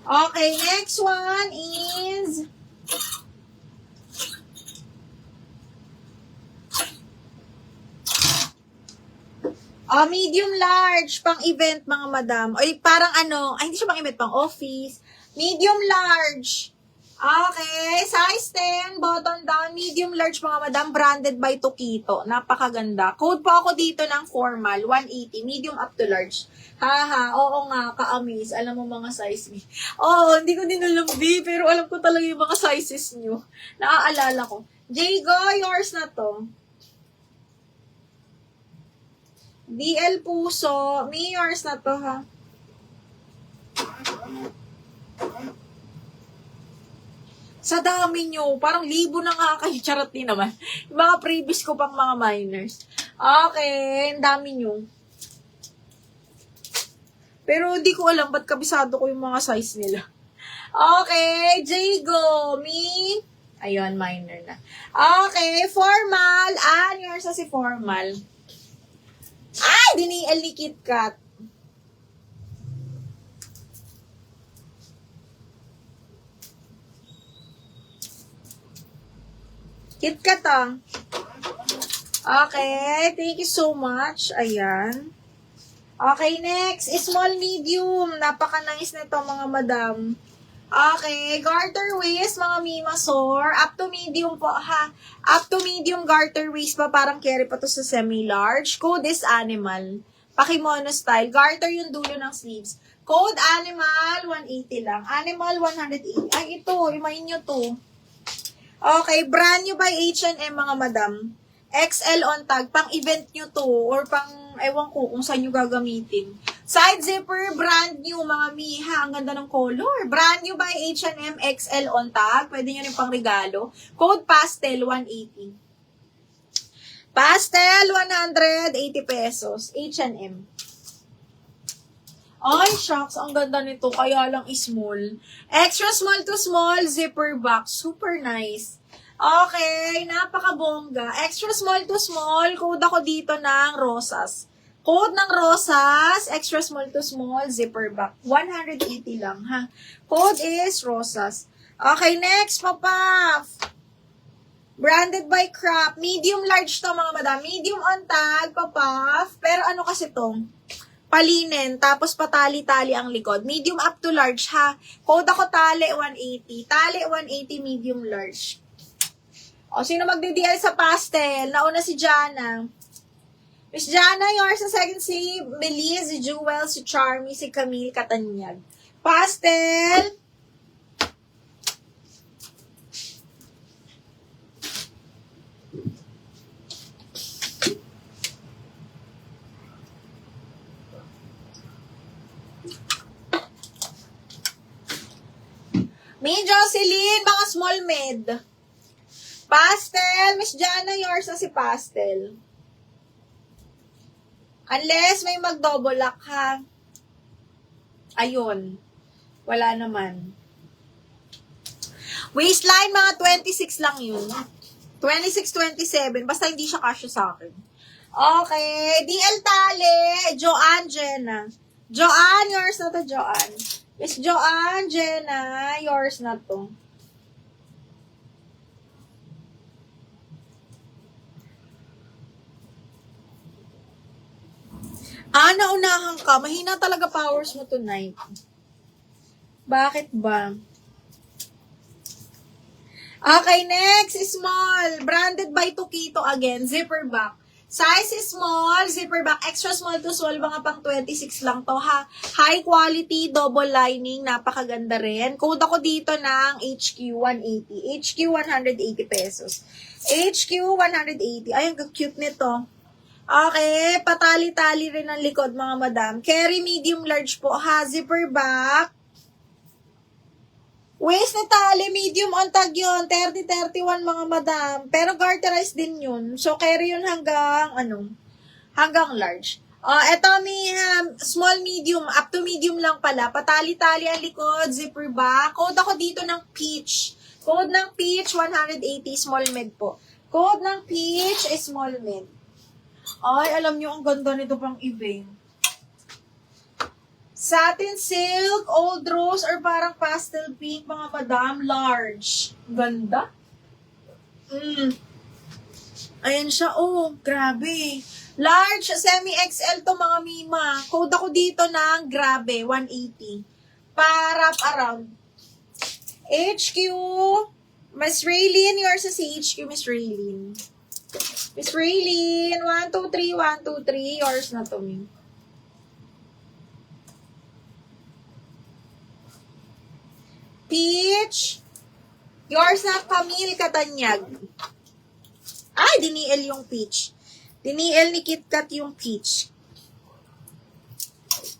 Okay, next one is medium large, pang event mga madam. Ay, parang ano, ay hindi siya pang event, pang office. Medium large. Okay, size 10, button down, medium large mga madam, branded by Tokito. Napakaganda. Code po ako dito ng formal, 180, medium up to large. Haha, oo nga, ka-amaze. Alam mo mga size me. Oo, hindi ko din alam, B, pero alam ko talaga yung mga sizes nyo. Naaalala ko. Jago, yours na to. DL Puso, may yours na to ha. Sa dami nyo, parang libo na nga kayo, charot din naman. Yung mga previous ko pang mga minors. Okay, ang dami nyo. Pero hindi ko alam ba't kabisado ko yung mga size nila. Okay, Jago, me. Ayun, minor na. Okay, formal. Yours na si formal. Ay, dinial ni KitKat. KitKat ah. Okay, thank you so much. Ayan. Okay, next. Small, medium. Napaka-nice nito mga madam. Okay, garter waist, mga mimasor. Up to medium po, ha? Up to medium garter waist pa, parang carry pa to sa semi-large. Code is animal. Pakimono style. Garter yung dulo ng sleeves. Code animal, 180 lang. Animal, 180. Ay, ito. Imayin nyo to. Okay, brand new by H&M, mga madam. XL on tag. Pang-event nyo to. Or pang, ewan ko kung saan nyo gagamitin. Side zipper, brand new, mga miha. Ang ganda ng color. Brand new by H&M, XL on tag. Pwede nyo rin pang regalo. Code pastel, 180. Pastel, 180 pesos. H&M. Ay, shucks. Ang ganda nito. Kaya lang small. Extra small to small, zipper box. Super nice. Okay, napakabongga. Extra small to small. Code ako dito ng rosas. Code ng rosas, extra small to small, zipper back. 180 lang, ha? Code is rosas. Okay, next, papaf. Branded by Crop. Medium large to, mga madam. Medium on tag, papaf. Pero ano kasi to? Palinen, tapos patali-tali ang likod. Medium up to large, ha? Code ako tali, 180. Tali, 180, medium large. O, sino magdi-DL sa pastel? Nauna si Jana. Miss Jana, yours sa second si Belize, si Jewel, si Charmy, si Camille Katanyag. Pastel. May Jocelyn, mga small med. Pastel. Miss Jana, yours na si pastel. Unless may mag-double lock, ha? Ayun. Wala naman. Waistline, mga 26 lang yun. 26, 27. Basta hindi siya kasya sa akin. Okay. DL Tale. Joanne, Jenna. Joanne, yours na to, Joanne. Miss Joanne, Jenna, yours na to. Naunahan ka. Mahina talaga powers mo tonight. Bakit ba? Okay, next. Small. Branded by Tokito again. Zipper back. Size is small. Zipper back. Extra small to small. Mga pang 26 lang to, ha? High quality. Double lining. Napakaganda rin. Code ako dito ng HQ 180. HQ 180 pesos. HQ 180. Ay, ang cute nito. Okay, patali-tali rin ang likod, mga madam. Carry medium large po, ha? Zipper back. Waist na tali, medium on tag yun. 30-31, mga madam. Pero garterized din yun. So, carry yun hanggang, hanggang large. Eto, may small, medium, up to medium lang pala. Patali-tali ang likod, zipper back. Code ako dito ng peach. Code ng peach, 180, small med po. Code ng peach is small med. Ay, alam nyo, ang ganda nito pang event. Satin silk, old rose, or parang pastel pink, mga madam, large. Ganda. Ayan siya, oh, grabe. Large, semi-XL to mga mima. Code ako dito ng grabe, 180. Para around. HQ, Miss Raylene, yours sa si HQ, Miss Raylene. Miss Raylene, 1, 2, 3, 1, 2, 3, yours na to, me. Peach, yours na Camille Katanyag. Ay, diniel yung peach. Diniel ni KitKat yung peach.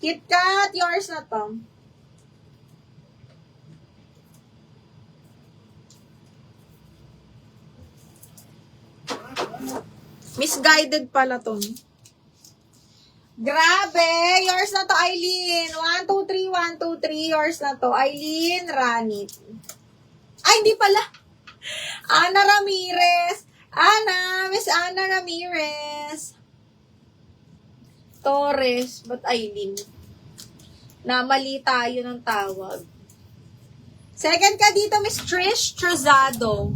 KitKat, yours na to. Misguided pala to. Grabe! Yours na to, Eileen. 1, 2, 3, 1, 2, 3. Yours na to, Eileen Ranit. Ay, hindi pala. Ana Ramirez. Miss Ana Ramirez. Torres. Ba't Eileen? Namali tayo ng tawag. Second ka dito, Miss Trish Trozado.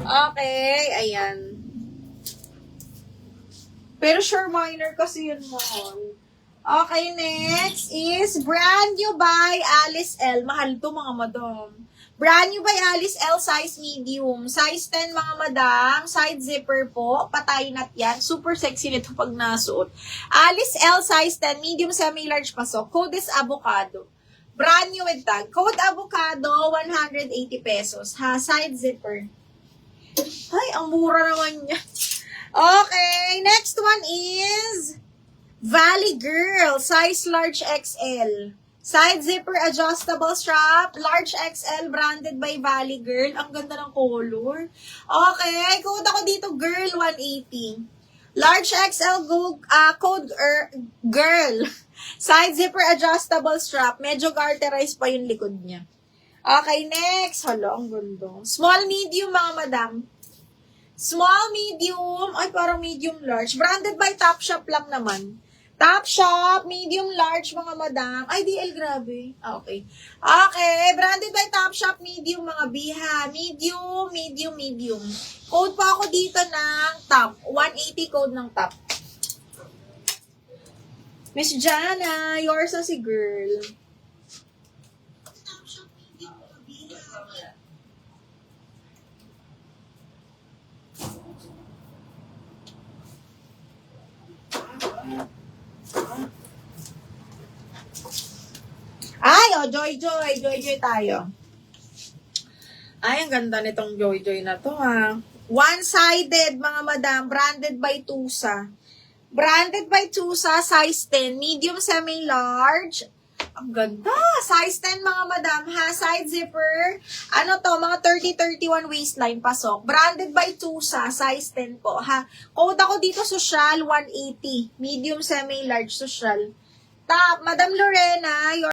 Okay, ayan. Pero sure minor kasi yun mahal. Okay, next is brand new by Alice L. Mahal to mga madam. Brand new by Alice L, size medium. Size 10 mga madam. Side zipper po. Patay nat yan. Super sexy nito pag nasuot. Alice L, size 10, medium, semi-large pasok. Code is avocado. Brand new with tag. Code avocado, 180 pesos. Ha, side zipper. Ay, ang mura naman niya. Okay, next one is Valley Girl, size large XL. Side zipper adjustable strap, large XL, branded by Valley Girl. Ang ganda ng color. Okay, code ako dito, girl, 180. Large XL code girl. Side zipper adjustable strap. Medyo garterized pa yung likod niya. Okay, next. Hala, ang ganda. Small, medium, mga madam. Small, medium, ay parang medium large. Branded by Topshop lang naman. Topshop, medium large mga madam. Ay, DL, grabe. Okay. Okay, branded by Topshop, medium mga biha. Medium, medium, medium. Code pa ako dito ng top. 180 code ng top. Miss Jana, yours na si girl. Ay, oh, Joy tayo. Ay, ang ganda nitong Joy na to, ha. One-sided, mga madam, branded by Tusa. Branded by Tusa, size 10, medium, semi-large. Ang ganda, size 10, mga madam, ha. Side zipper, ano to, mga 30-31 waistline, pasok. Branded by Tusa, size 10 po, ha. Code ako dito, social, 180. Medium, semi-large, social. Top, Madam Lorena, your